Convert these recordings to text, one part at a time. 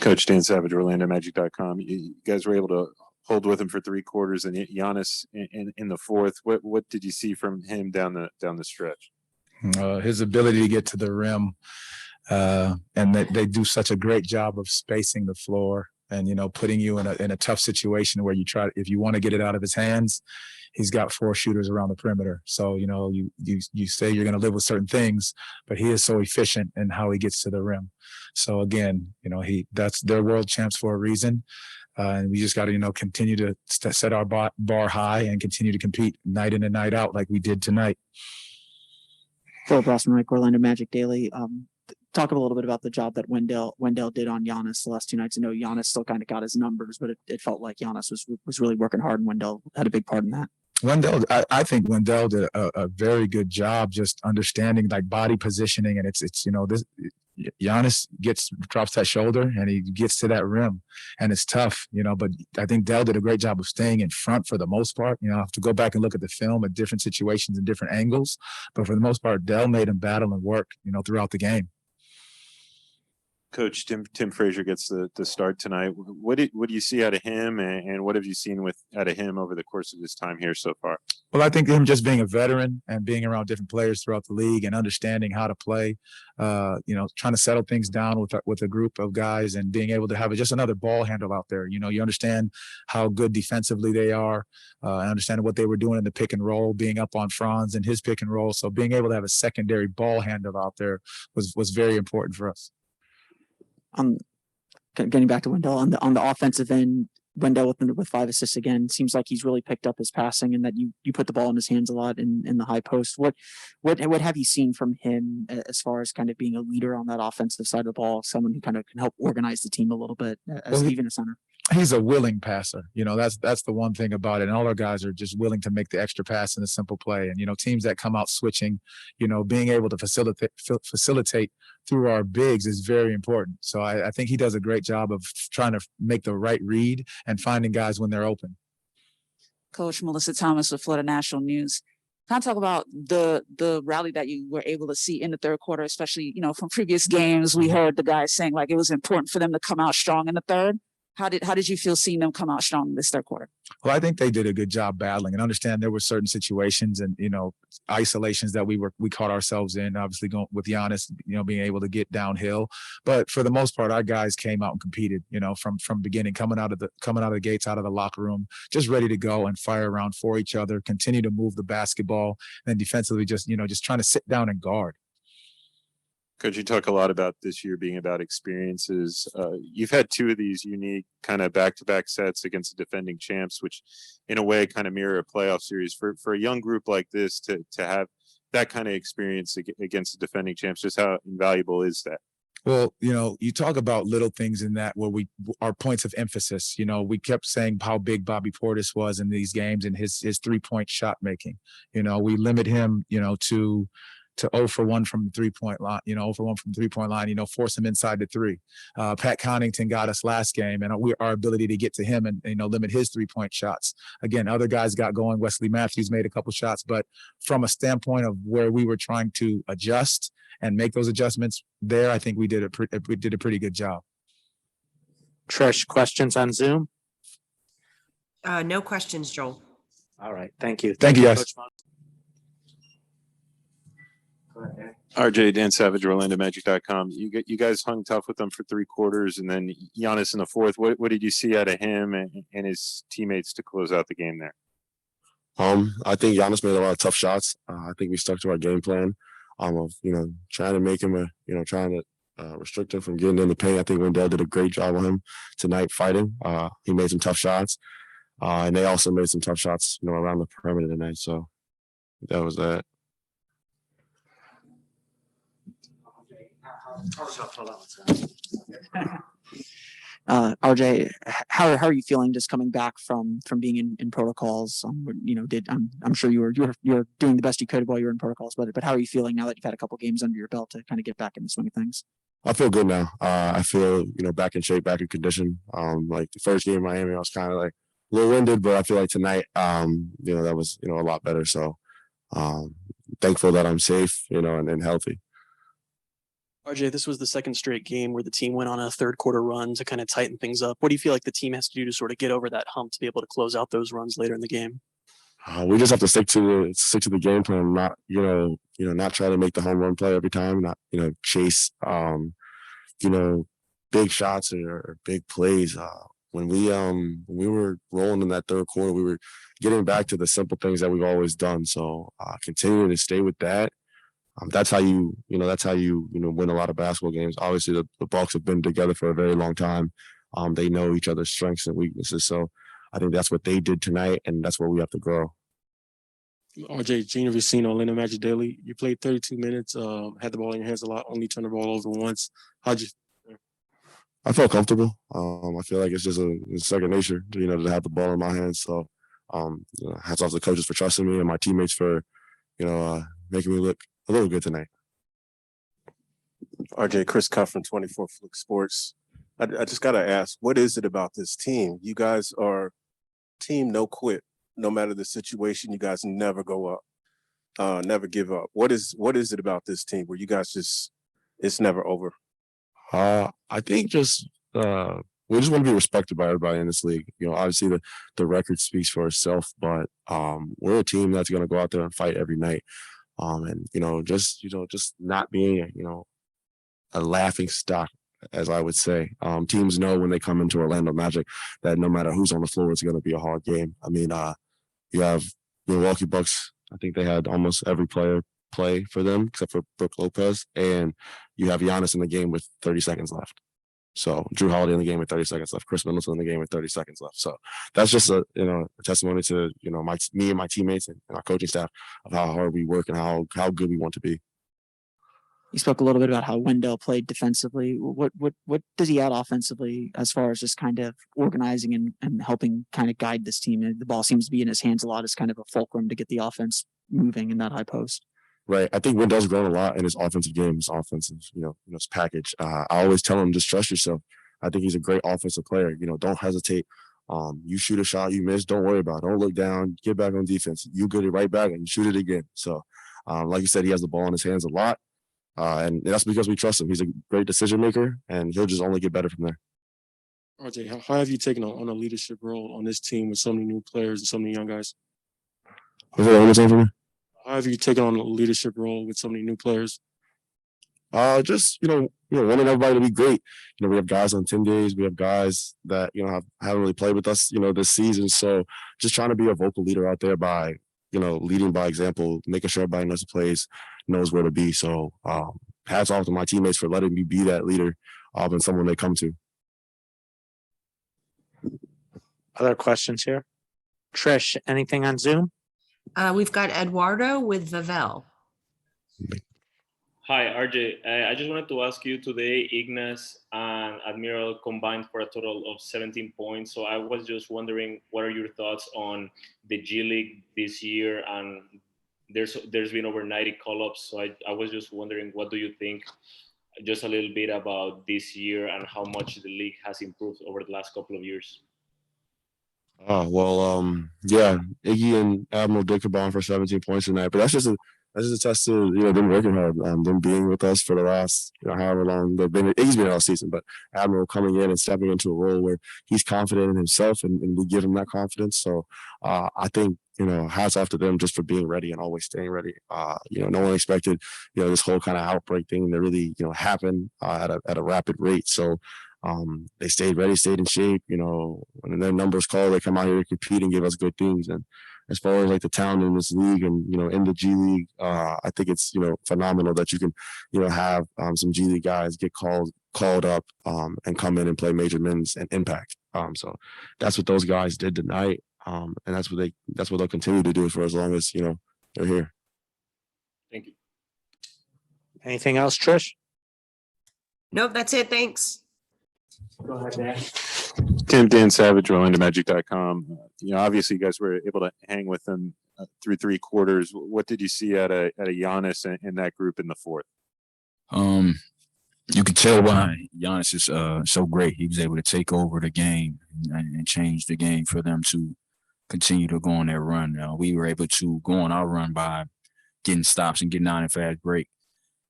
Coach Dan Savage, OrlandoMagic.com. You guys were able to hold with him for 3 quarters, and Giannis in the fourth. What did you see from him down the stretch? His ability to get to the rim, and they do such a great job of spacing the floor and putting you in a tough situation where if you want to get it out of his hands, he's got 4 shooters around the perimeter. So you say you're going to live with certain things, but he is so efficient in how he gets to the rim. So again, they're world champs for a reason. And we just got to, continue to set our bar high and continue to compete night in and night out like we did tonight. Philip Rossman, Orlando Magic Daily. Talk a little bit about the job that Wendell did on Giannis the last 2 nights. I know Giannis still kind of got his numbers, but it felt like Giannis was really working hard, and Wendell had a big part in that. I think Wendell did a very good job just understanding like body positioning, and it's this Giannis drops that shoulder and he gets to that rim, and it's tough, but I think Dell did a great job of staying in front for the most part. I have to go back and look at the film at different situations and different angles, but for the most part, Dell made him battle and work, throughout the game. Coach Tim Frazier gets the start tonight. What do you see out of him, and what have you seen out of him over the course of his time here so far? Well, I think him just being a veteran and being around different players throughout the league and understanding how to play, trying to settle things down with a group of guys and being able to have just another ball handle out there. You understand how good defensively they are. I understand what they were doing in the pick and roll, being up on Franz and his pick and roll. So being able to have a secondary ball handle out there was very important for us. Getting back to Wendell on the offensive end, Wendell with 5 assists again, seems like he's really picked up his passing and that you put the ball in his hands a lot in the high post. What have you seen from him as far as kind of being a leader on that offensive side of the ball, someone who kind of can help organize the team a little bit as even a center? He's a willing passer. That's the one thing about it. And all our guys are just willing to make the extra pass in a simple play. And, teams that come out switching, being able to facilitate through our bigs is very important. So I think he does a great job of trying to make the right read and finding guys when they're open. Coach Melissa Thomas with Florida National News. Kind of talk about the rally that you were able to see in the third quarter, especially, from previous games. We heard the guys saying like it was important for them to come out strong in the third. How did you feel seeing them come out strong in this third quarter? Well, I think they did a good job battling and understand there were certain situations and, isolations that we caught ourselves in, obviously going with Giannis, being able to get downhill. But for the most part, our guys came out and competed, from beginning, coming out of the gates, out of the locker room, just ready to go and fire around for each other, continue to move the basketball, and defensively just trying to sit down and guard. Coach, you talk a lot about this year being about experiences. You've had 2 of these unique kind of back-to-back sets against the defending champs, which in a way kind of mirror a playoff series. For a young group like this to have that kind of experience against the defending champs, just how invaluable is that? Well, you talk about little things in that where our points of emphasis, we kept saying how big Bobby Portis was in these games and his 3-point shot making. We limit him, to 0 for 1 from the 3-point line, 0 for 1 from the 3-point line, force him inside the 3. Pat Connaughton got us last game, and our ability to get to him and, limit his 3-point shots. Again, other guys got going. Wesley Matthews made a couple shots, but from a standpoint of where we were trying to adjust and make those adjustments there, I think we did a pretty good job. Trish, questions on Zoom? No questions, Joel. All right. Thank you. Thank you, guys. RJ, Dan Savage, OrlandoMagic.com. You guys hung tough with them for 3 quarters, and then Giannis in the fourth. What did you see out of him and his teammates to close out the game there? I think Giannis made a lot of tough shots. I think we stuck to our game plan of trying to make him trying to restrict him from getting in the paint. I think Wendell did a great job on him tonight fighting. He made some tough shots, and they also made some tough shots around the perimeter tonight. So that was that. RJ, how are you feeling just coming back from being in protocols? I'm sure you were doing the best you could while you were in protocols, but how are you feeling now that you've had a couple games under your belt to kind of get back in the swing of things? I feel good now. I feel back in shape, back in condition. Like the first game in Miami, I was kind of like a little winded, but I feel like tonight, that was a lot better. So thankful that I'm safe, and healthy. RJ, this was the second straight game where the team went on a third quarter run to kind of tighten things up. What do you feel like the team has to do to sort of get over that hump to be able to close out those runs later in the game? We just have to stick to the game plan, not not try to make the home run play every time, not chase big shots or big plays. When we were rolling in that third quarter, we were getting back to the simple things that we've always done. So continuing to stay with that. That's how you win a lot of basketball games. Obviously, the Bucks have been together for a very long time. They know each other's strengths and weaknesses. So I think that's what they did tonight, and that's where we have to grow. RJ, Gina Vicino, Atlanta Magic Daily. You played 32 minutes, had the ball in your hands a lot, only turned the ball over once. How'd you? I felt comfortable. I feel like it's just it's second nature, to have the ball in my hands. So, hats off to the coaches for trusting me and my teammates for, making me look a little good tonight. RJ, Chris Cuff from 24 Flick Sports. I just got to ask, what is it about this team? You guys are team no quit. No matter the situation, you guys never go up, never give up. What is it about this team where you guys it's never over? I think just we just want to be respected by everybody in this league. Obviously the record speaks for itself, but we're a team that's going to go out there and fight every night. And just not being a laughing stock, as I would say. Teams know when they come into Orlando Magic that no matter who's on the floor, it's going to be a hard game. I mean, you have Milwaukee Bucks. I think they had almost every player play for them except for Brook Lopez, and you have Giannis in the game with 30 seconds left. So Drew Holiday in the game with 30 seconds left, Chris Middleton in the game with 30 seconds left. So that's just a testimony to me and my teammates and our coaching staff of how hard we work and how good we want to be. You spoke a little bit about how Wendell played defensively. What does he add offensively as far as just kind of organizing and helping kind of guide this team? The ball seems to be in his hands a lot as kind of a fulcrum to get the offense moving in that high post. Right. I think Wendell's grown a lot in his offensive game, his offensive, his package. I always tell him, just trust yourself. I think he's a great offensive player. Don't hesitate. You shoot a shot, you miss, don't worry about it. Don't look down, get back on defense. You get it right back and you shoot it again. So, like you said, he has the ball in his hands a lot. And that's because we trust him. He's a great decision maker, and he'll just only get better from there. RJ, how have you taken on a leadership role on this team with so many new players and so many young guys? Was that one for me? How have you taken on a leadership role with so many new players? Just wanting everybody to be great. We have guys on 10 days. We have guys that haven't really played with us this season. So just trying to be a vocal leader out there by leading by example, making sure everybody knows the plays, knows where to be. So hats off to my teammates for letting me be that leader and someone they come to. Other questions here? Trish, anything on Zoom? We've got Eduardo with Vavel. Hi, RJ. I just wanted to ask you today, Ignas and Admiral combined for a total of 17 points. So I was just wondering, what are your thoughts on the G League this year? And there's been over 90 call-ups. So I was just wondering, what do you think just a little bit about this year and how much the league has improved over the last couple of years? Yeah, Iggy and Admiral did combine for 17 points tonight, but that's just a test to them working hard, them being with us for the last however long they've been. Iggy's been all season, but Admiral coming in and stepping into a role where he's confident in himself, and we give him that confidence. So I think hats off to them just for being ready and always staying ready. No one expected this whole kind of outbreak thing to really happen at a rapid rate. So. They stayed ready, stayed in shape, when their numbers call, they come out here to compete and give us good things. And as far as like the talent in this league and, in the G League, I think it's, phenomenal that you can, have some G League guys get called up and come in and play major minutes and impact. So that's what those guys did tonight. And that's what they'll continue to do for as long as, they're here. Thank you. Anything else, Trish? Nope, that's it. Thanks. Go ahead, Dan. Dan Savage, OrlandoMagic.com. Obviously, you guys were able to hang with them through three quarters. What did you see at a Giannis in that group in the fourth? You could tell why Giannis is so great. He was able to take over the game and change the game for them to continue to go on their run. We were able to go on our run by getting stops and getting out in fast break.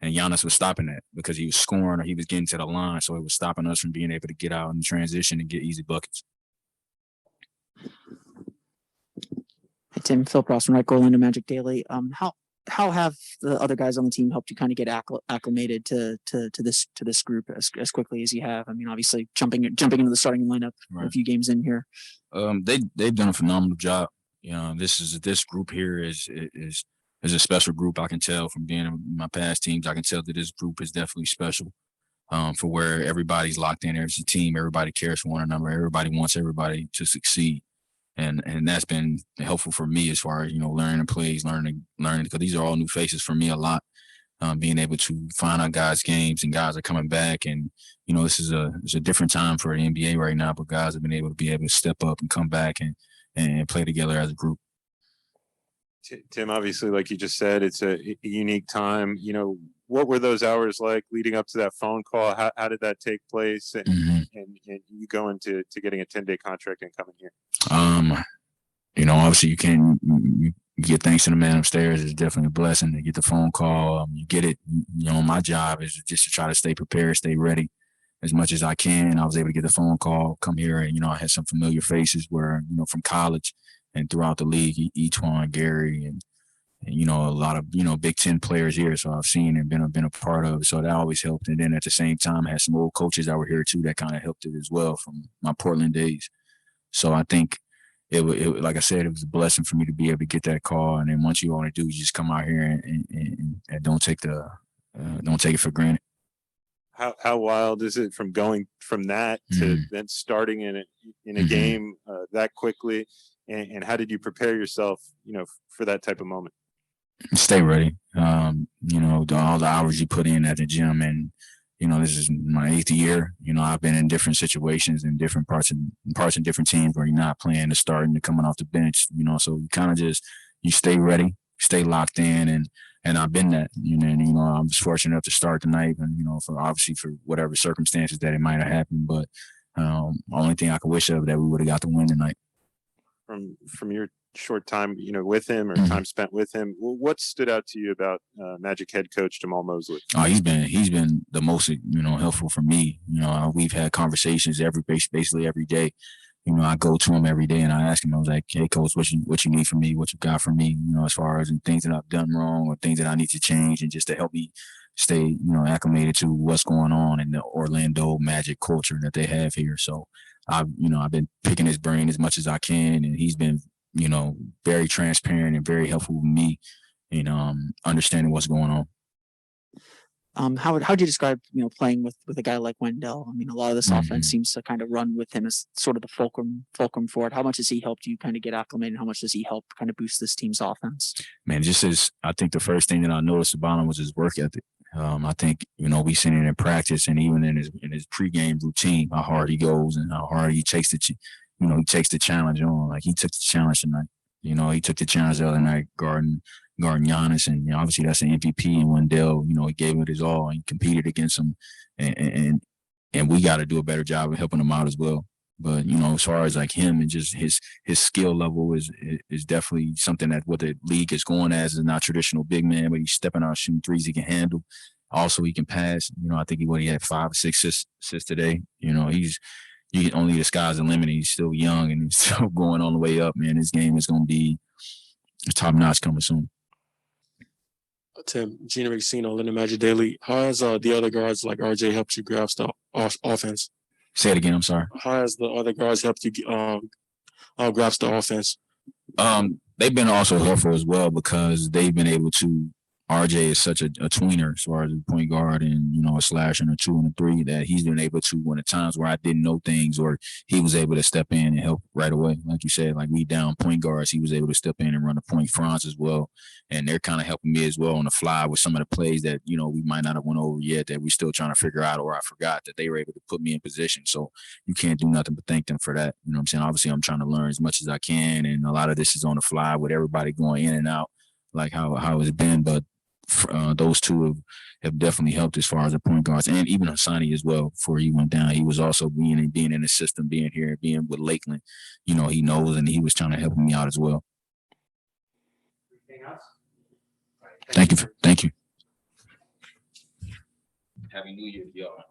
And Giannis was stopping that because he was scoring or he was getting to the line. So it was stopping us from being able to get out in transition and get easy buckets. Hey, Tim, Phil Prosper, right, Orlando Magic Daily. How have the other guys on the team helped you kind of get acclimated to this group as quickly as you have? I mean, obviously jumping into the starting lineup a few games in here. They've done a phenomenal job. You know, this group here is a special group. I can tell from being in my past teams. I can tell that this group is definitely special. For where everybody's locked in. There's a team. Everybody cares for one another. Everybody wants everybody to succeed. And that's been helpful for me as far as, you know, learning plays, learning, because these are all new faces for me a lot. Being able to find out guys' games and guys are coming back. And, you know, it's a different time for the NBA right now, but guys have been able to step up and come back and play together as a group. Tim, obviously, like you just said, it's a unique time. You know, what were those hours like leading up to that phone call? How did that take place? And you go into getting a 10-day contract and coming here? You know, obviously you get thanks to the man upstairs. It's definitely a blessing to get the phone call. You get it. You know, my job is just to try to stay prepared, stay ready as much as I can. I was able to get the phone call, come here, and, you know, I had some familiar faces where, you know, from college and throughout the league, Etwan, Gary, and you know, a lot of, you know, Big Ten players here. So I've seen and been a part of it. So that always helped. And then at the same time, I had some old coaches that were here too that kind of helped it as well from my Portland days. So I think it like I said, it was a blessing for me to be able to get that call. And then once you want to do, you just come out here and don't take it for granted. How wild is it from going from that to then starting in a game that quickly? And how did you prepare yourself, you know, for that type of moment? Stay ready. You know, all the hours you put in at the gym, and, you know, this is my 8th year. You know, I've been in different situations in different parts and different teams where you're not playing to start and you're coming off the bench. You know, so you kind of you stay ready, stay locked in, and I've been that. You know, and, you know, I'm just fortunate enough to start tonight, and, you know, for whatever circumstances that it might have happened, but only thing I could wish of that we would have got the win tonight. From your short time, you know, with him or time spent with him, what stood out to you about Magic head coach Jamahl Mosley? Oh, he's been the most, you know, helpful for me. You know, we've had conversations basically every day. You know, I go to him every day and I ask him, I was like, hey, coach, what you need from me? What you got for me? You know, as far as things that I've done wrong or things that I need to change, and just to help me stay, you know, acclimated to what's going on in the Orlando Magic culture that they have here. So I've been picking his brain as much as I can, and he's been, you know, very transparent and very helpful with me in understanding what's going on. How would you describe, you know, playing with a guy like Wendell? I mean, a lot of this offense seems to kind of run with him as sort of the fulcrum for it. How much has he helped you kind of get acclimated? How much does he help kind of boost this team's offense? Man, I think the first thing that I noticed about him was his work ethic. I think, you know, we seen it in practice and even in his pregame routine, how hard he goes and how hard he takes the challenge on. Like, he took the challenge tonight. You know, he took the challenge the other night guarding Giannis, and, you know, obviously that's an MVP. And Wendell, you know, he gave it his all and he competed against him, and we got to do a better job of helping him out as well. But, you know, as far as like him and just his skill level is definitely something that what the league is going as, is not traditional big man, but he's stepping out, shooting threes he can handle. Also, he can pass. You know, I think he had 5 or 6 assists today. You know, only the sky's the limit. He's still young and he's still going all the way up, man. His game is going to be top notch coming soon. Tim, Gina Racino, Orlando Magic Daily. How has the other guards like RJ helped you grasp the offense? Say it again. I'm sorry. How has the other guards helped you grasp the offense? They've been also helpful as well, because they've been able to. RJ is such a tweener as far as a point guard and, you know, a slash and a 2 and a 3, that he's been able to, when at times where I didn't know things, or he was able to step in and help right away. Like you said, like we down point guards, he was able to step in and run the point fronts as well. And they're kind of helping me as well on the fly with some of the plays that, you know, we might not have went over yet, that we're still trying to figure out, or I forgot that they were able to put me in position. So you can't do nothing but thank them for that. You know what I'm saying? Obviously, I'm trying to learn as much as I can, and a lot of this is on the fly with everybody going in and out, like how it's been. But those two have definitely helped as far as the point guards, and even Hassani as well. Before he went down, he was also being in the system, being here, being with Lakeland. You know, he knows, and he was trying to help me out as well. Thank you. Happy New Year, y'all.